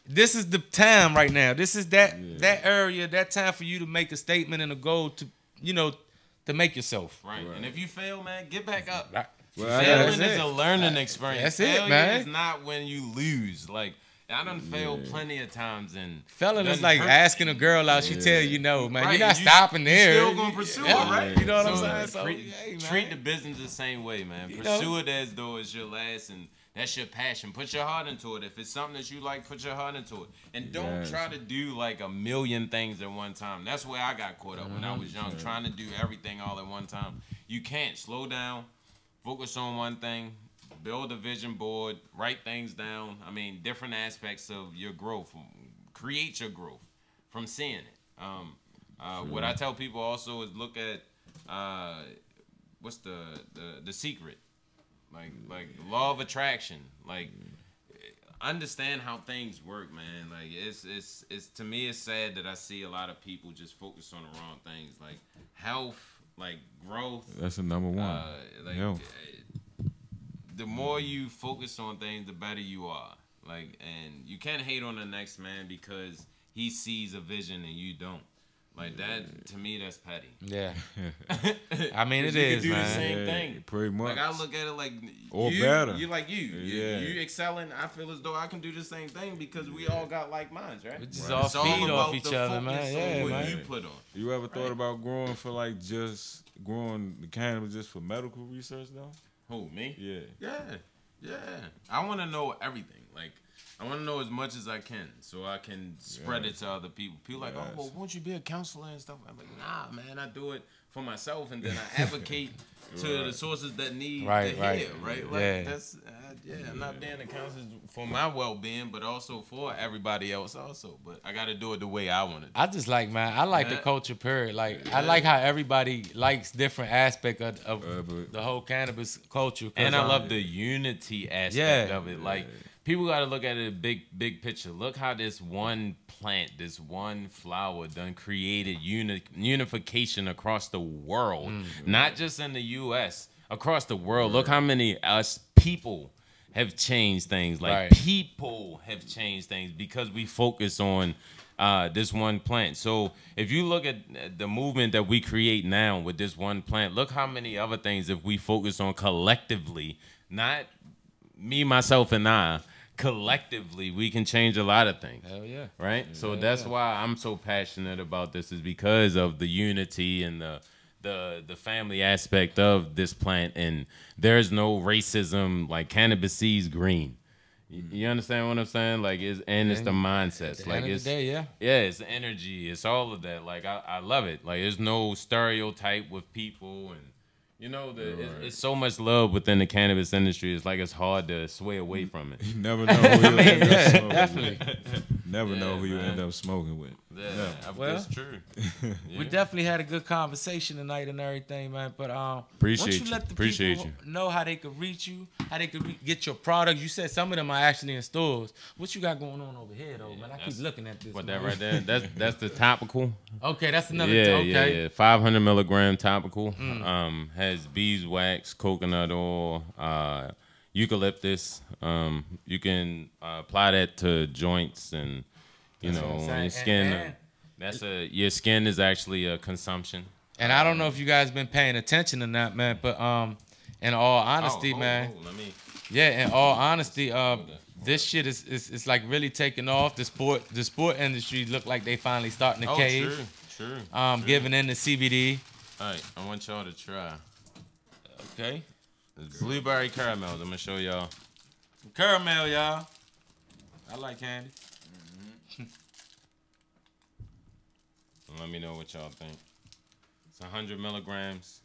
this is the time right now. This is that area, that time for you to make a statement and a goal to, to make yourself. Right. And if you fail, man, get back up. Well, Failing is a learning experience. That's it, Failure man. is not when you lose. Like, I done failed plenty of times, and Failing is done like hurt. asking a girl out. She tell you no, man. Right, You're not you- stopping there. You still gonna pursue it, right? You know what I'm saying? So treat, man. treat the business the same way, man. Pursue it as though it's your last, and that's your passion. Put your heart into it. If it's something that you like, put your heart into it, and don't try to do like a million things at one time. That's where I got caught up when I was young, trying to do everything all at one time. You can't. Slow down. Focus on one thing. Build a vision board. Write things down. I mean, different aspects of your growth. Create your growth from seeing it. What I tell people also is look at what's the secret, like law of attraction. Like understand how things work, man. Like it's to me it's sad that I see a lot of people just focus on the wrong things, like health, like growth. That's the number one. Health. The more you focus on things, the better you are. Like, and you can't hate on the next man because he sees a vision and you don't. Like that, to me, that's petty. Yeah. I mean, it You is, can do man. the same thing. Pretty much. Like I look at it like Or you, better. You like you. Yeah. You excelling. I feel as though I can do the same thing because we all got like minds, right? We just It's all feed about off each the other, man. focus on Yeah, what man. you put on. You ever thought about growing for like just growing the cannabis just for medical research though? Who, me? Yeah. Yeah. I want to know everything. Like, I want to know as much as I can so I can spread it to other people. People like, oh, well, won't you be a counselor and stuff? I'm like, nah, man, I do it for myself, and then I advocate to the sources that need to hear, right? Like, that's, I'm not being a counselor for my well-being, but also for everybody else also. But I got to do it the way I want to do it. I just like, man, I like the culture, period. Like, I like how everybody likes different aspect of the whole cannabis culture. And I love the unity aspect of it. Like, people got to look at it big picture. Look how this one plant, this one flower done created unification across the world. Not just in the U.S., across the world. Look how many us people have changed things. Like, people have changed things because we focus on this one plant. So if you look at the movement that we create now with this one plant, look how many other things if we focus on collectively, not me, myself, and I, collectively, we can change a lot of things. Hell yeah. Right? So that's why I'm so passionate about this, is because of the unity and the family aspect of this plant. And there's no racism. Like, cannabis seeds green. You understand what I'm saying? Like, it's the mindsets. Like, End of the day, yeah. It's the energy. It's all of that. Like, I love it. Like, there's no stereotype with people, and you know, it's so much love within the cannabis industry. It's like it's hard to sway away from it. You never know who you end up smoking definitely. with. Never know who you end up smoking with. Well, that's true. We definitely had a good conversation tonight and everything, man. But Appreciate once you you. let the Appreciate people know how they could reach you, how they could get your product. You said some of them are actually in stores. What you got going on over here, though, man? I keep looking at this. What, man. that right there? That's the topical. Okay, that's another. Yeah. 500 milligram topical. Has beeswax, coconut oil, eucalyptus. You can apply that to joints and you know your skin. Your skin is actually a consumption. And I don't know if you guys been paying attention or not, man. But in all honesty, man. In all honesty, this shit is like really taking off. The sport industry look like they finally starting to cave. True. Giving in the CBD. All right, I want y'all to try. Okay. It's blueberry caramels. I'm gonna show y'all. Caramel, y'all. I like candy. Let me know what y'all think. It's 100 milligrams.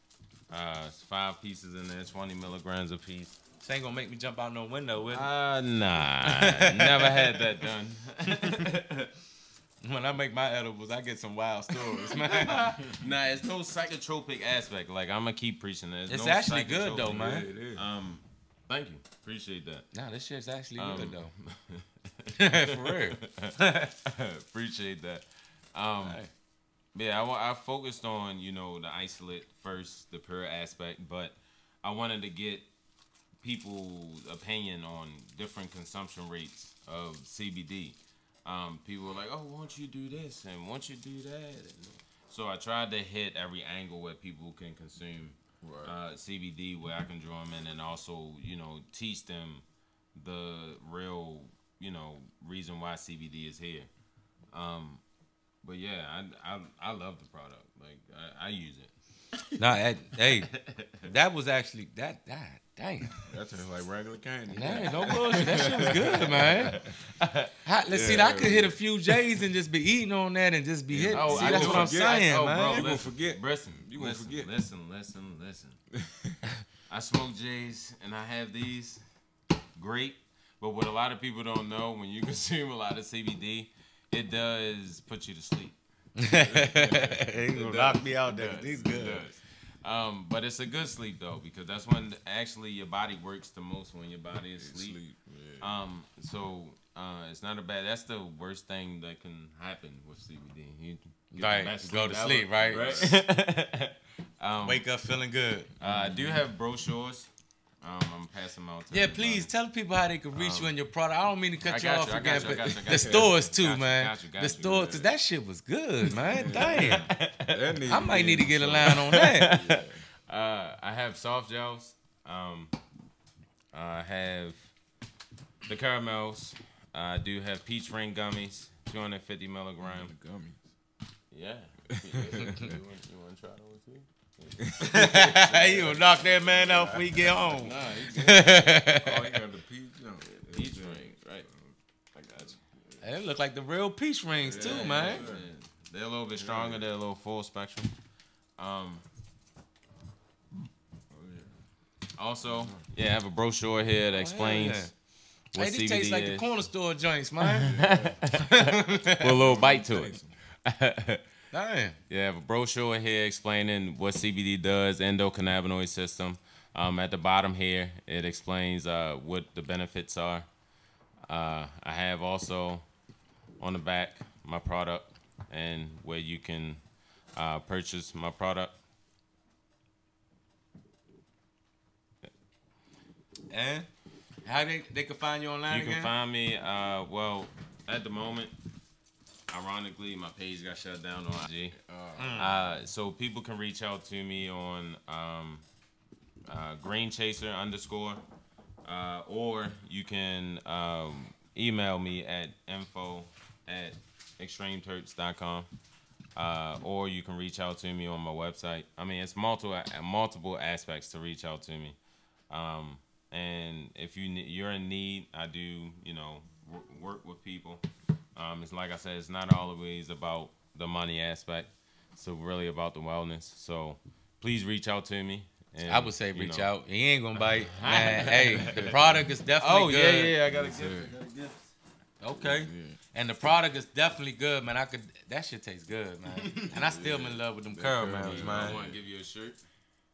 It's 5 pieces in there, 20 milligrams a piece. This ain't gonna make me jump out no window, will it? Nah. Never had that done. When I make my edibles, I get some wild stories, man. Nah, it's no psychotropic aspect. Like, I'm gonna keep preaching this. It's no actually good though, man. It is. Thank you. Appreciate that. Nah, this shit's actually good though. For real. Appreciate that. Right. Yeah, I focused on, you know, the isolate first, the pure aspect, but I wanted to get people's opinion on different consumption rates of CBD. People were like, "Oh, won't you do this and won't you do that?" And so I tried to hit every angle where people can consume CBD, where I can draw them in, and also, you know, teach them the real, you know, reason why CBD is here. But yeah, I love the product. Like I use it. Nah, hey, that was actually that. Damn. That tastes like regular candy. Man, no bullshit. That shit was good, man. Let's see, I could hit a few J's and just be eating on that and just be hitting. Oh, See, I that's do what I'm forget. saying, Oh, man. bro, You gonna forget. Listen, You gonna forget. Listen. I smoke J's and I have these. Great. But what a lot of people don't know, when you consume a lot of CBD, it does put you to sleep. He gonna knock me out there. He's good. It does. But it's a good sleep though, because that's when actually your body works the most, when your body is asleep. Yeah. So it's not a bad. That's the worst thing that can happen with CBD. You get Right, the best go to ever, sleep, right? Wake up feeling good. I do have brochures. I'm passing them out. To Yeah, everybody. please tell people how they can reach you and your product. I don't mean to cut you I got off you, I again, got you, I but got you, I got the you. stores too, Got you, man. got you, The stores, cause that shit was good, man. Damn. That I might need to get a line on that. I have soft gels. I have the caramels. I do have peach ring gummies, 250 milligrams. The gummies. Yeah. You want to try those too? You gonna knock that man out before he get home. Nah, Oh, you got the peach. peach rings, right? I got you. They look like the real peach rings too, man. Yeah. They're a little bit stronger. They're a little full spectrum. Also, I have a brochure here that explains what Hey, this CBD tastes like is. the corner store joints, man. With a little bite to it. Damn. Yeah, I have a brochure here explaining what CBD does, endocannabinoid system. At the bottom here, it explains what the benefits are. I have also on the back my product and where you can purchase my product. And how they can find you online You again? can find me, well, at the moment, ironically, my page got shut down on IG. So people can reach out to me on greenchaser _ or you can email me at info@extremeterps.com. Or you can reach out to me on my website. I mean, it's multiple aspects to reach out to me. And if you're in need, I do, work with people. It's like I said, it's not always about the money aspect. It's really about the wellness. So please reach out to me. And, I would say reach out. He ain't gonna bite. Man, hey, the product is definitely good. Yeah, I got a gift. Okay. Yeah. And the product is definitely good, man. That shit tastes good, man. And I still am in love with them caramels, I man. want to give you a shirt.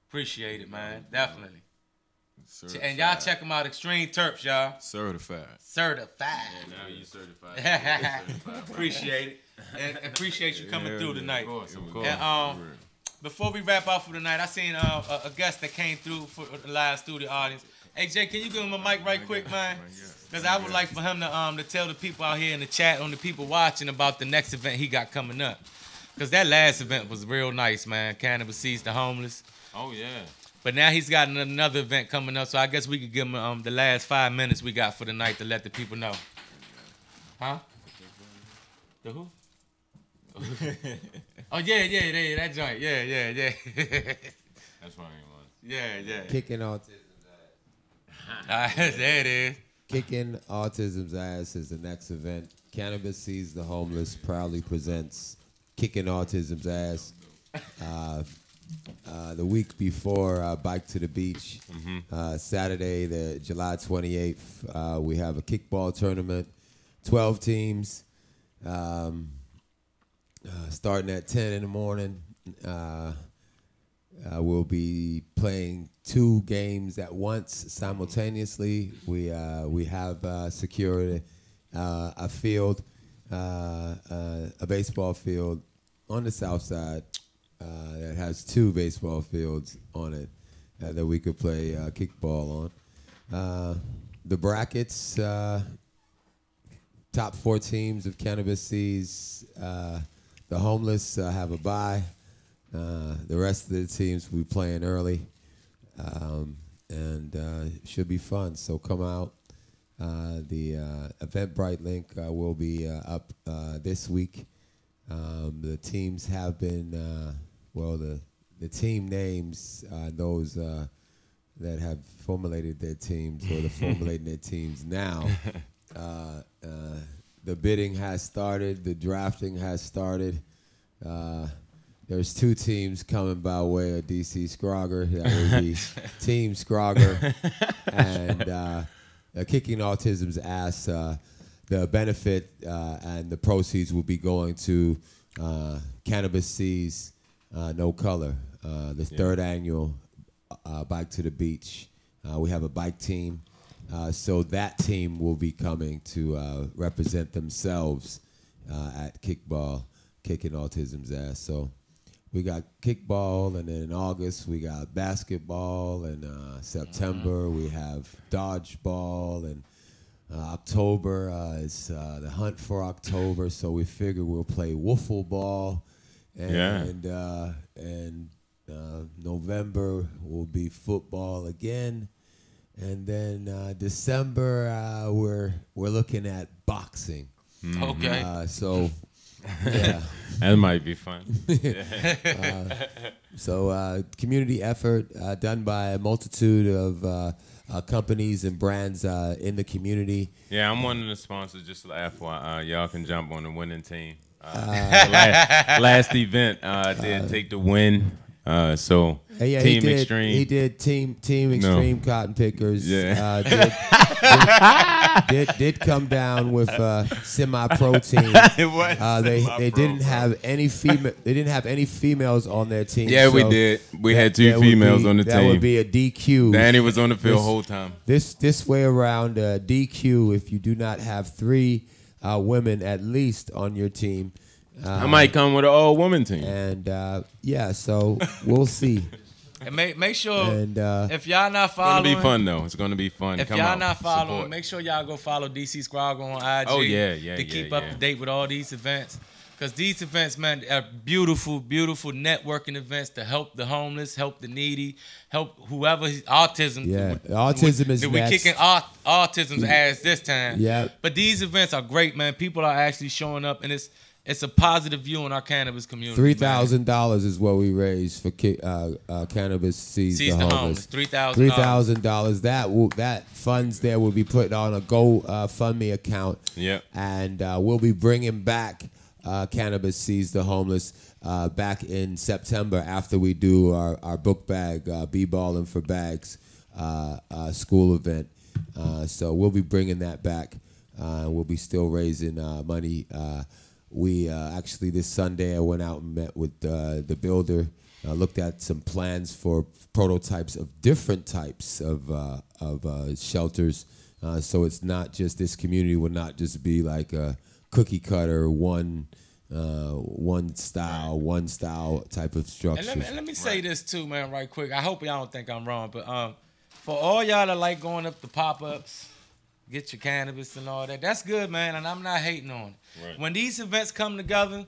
Appreciate it, man. Definitely. Certified. And y'all check them out, Extreme Terps, y'all. Certified. Certified. And now you certified. Appreciate it. And appreciate you coming through tonight. Of course. And before we wrap up for the night, I seen a guest that came through for the live studio audience. Hey Jay, can you give him a mic right quick, man? Because I would like for him to tell the people out here in the chat, on the people watching, about the next event he got coming up. Because that last event was real nice, man. Cannabis Seeds the Homeless. Oh, yeah. But now he's got another event coming up, so I guess we could give him the last 5 minutes we got for the night to let the people know. Huh? The who? Oh, yeah, that joint. Yeah. That's funny, man. Yeah. Kicking autism's There it is. Kicking Autism's Ass is the next event. Cannabis Seeds the Homeless proudly presents Kicking Autism's Ass. The week before Bike to the Beach, Saturday, the July 28th, we have a kickball tournament, 12 teams, starting at 10 in the morning. We'll be playing 2 games at once simultaneously. We have secured a field, a baseball field on the south side that has 2 baseball fields on it that we could play kickball on. The brackets, top 4 teams of cannabis sees the homeless have a bye. The rest of the teams will be playing early, and should be fun. So come out. The Eventbrite link will be up this week. The teams have been, the team names, those that have formulated their teams or the formulating their teams now. The bidding has started. The drafting has started. There's 2 teams coming by way of DC Scrogger. That would be Team Scrogger and Kicking Autism's Ass. The benefit and the proceeds will be going to Cannabis Sees No Color, the 3rd annual Bike to the Beach. We have a bike team. So that team will be coming to represent themselves at Kickball, Kicking Autism's Ass. So we got kickball, and then in August we got basketball, and September we have dodgeball, and October is the hunt for October. So we figure we'll play wiffle ball, and November will be football again. And then December, we're looking at boxing. Okay. So, yeah. That might be fun. So community effort done by a multitude of companies and brands in the community. Yeah, I'm one of the sponsors, just FYI. Y'all can jump on the winning team. Last event, did take the win. So Team Extreme. He did Team Extreme Cotton Pickers. Yeah. Did come down with semi-protein. They didn't have any female. They didn't have any females on their team. Yeah, so we did. We had 2 females on the team. That would be a DQ. Danny was on the field the whole time. This way around, DQ if you do not have 3 women at least on your team. I might come with an all-woman team. And, so we'll see. And make sure, and, if y'all not following. It's going to be fun, though. It's going to be fun. If y'all not following, make sure y'all go follow DC Scrogger on IG. Oh, yeah. To keep up to date with all these events. Because these events, man, are beautiful, beautiful networking events to help the homeless, help the needy, help whoever autism. Yeah, autism is we next. kicking autism's ass this time. Yeah. But these events are great, man. People are actually showing up, and it's a positive view in our cannabis community. $3,000 is what we raised for Cannabis Sees the Homeless. $3,000. That funds there will be put on a GoFundMe account. Yep. And we'll be bringing back Cannabis Sees the Homeless back in September after we do our book bag, B-Ballin' for Bags school event. So we'll be bringing that back. We'll be still raising money. We actually this Sunday I went out and met with the builder, looked at some plans for prototypes of different types of shelters. So it's not just, this community will not just be like a cookie cutter one style type of structure. And let me say this too, man, right quick. I hope y'all don't think I'm wrong, but for all y'all that like going up to pop-ups, get your cannabis and all that. That's good, man, and I'm not hating on it. Right. When these events come together,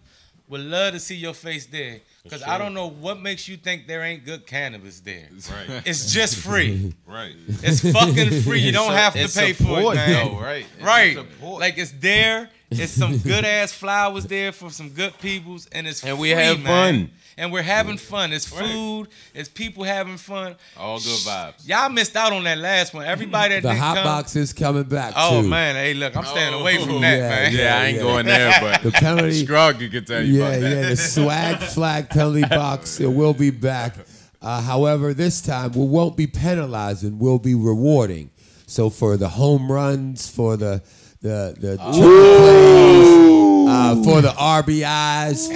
we'd love to see your face there. Because I don't know what makes you think there ain't good cannabis there. Right. It's just free. Right. It's fucking free. You don't have to pay for it, man. Though, right. Right. Like, it's there. It's some good-ass flowers there for some good peoples, and it's free, we have man. fun. And we're having fun. It's food. It's people having fun. All good vibes. Y'all missed out on that last one. Everybody that the didn't hot come, box is coming back oh too. man, hey, look, I'm staying away from that, man. Yeah, I ain't going there, but the penalty. Scroggy can tell you about that. The swag flag penalty box, it will be back. However, this time we won't be penalizing. We'll be rewarding. So for the home runs, for the triple plays, for the RBIs,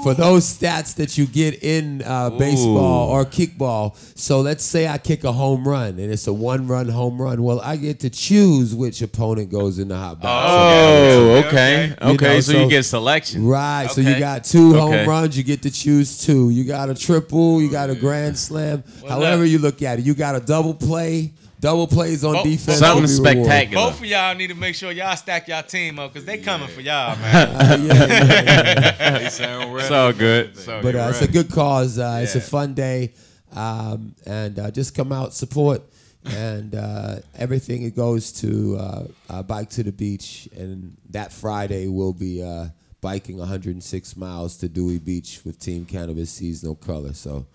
for those stats that you get in baseball or kickball. So let's say I kick a home run and it's a 1-run home run. Well, I get to choose which opponent goes in the hot box. Oh, okay. You know, so you get selection. Right. So Okay. you got 2 Okay. home runs, you get to choose 2. You got a triple, you got a grand slam. However you look at it. You got a double play. Double plays on defense. Something will be rewarded. spectacular. Both of y'all need to make sure y'all stack y'all team up because they coming for y'all, man. They sound ready. It's all good. So But it's a good cause. It's a fun day. And just come out, support. And everything it goes to Bike to the Beach. And that Friday we'll be biking 106 miles to Dewey Beach with Team Cannabis Seasonal Color. So,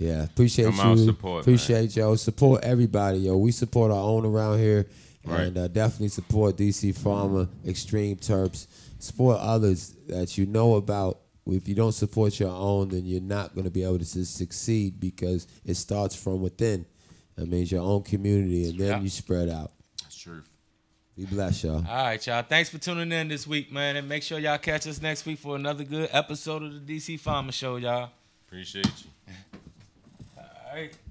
yeah, appreciate Come you. out, support, appreciate y'all. Support everybody, yo. We support our own around here. Right. And definitely support DC Pharma, Extreme Terps. Support others that you know about. If you don't support your own, then you're not going to be able to succeed because it starts from within. That means your own community, and then you spread out. That's true. Be blessed, y'all. All right, y'all. Thanks for tuning in this week, man. And make sure y'all catch us next week for another good episode of the DC Farmer Show, y'all. Appreciate you. All right.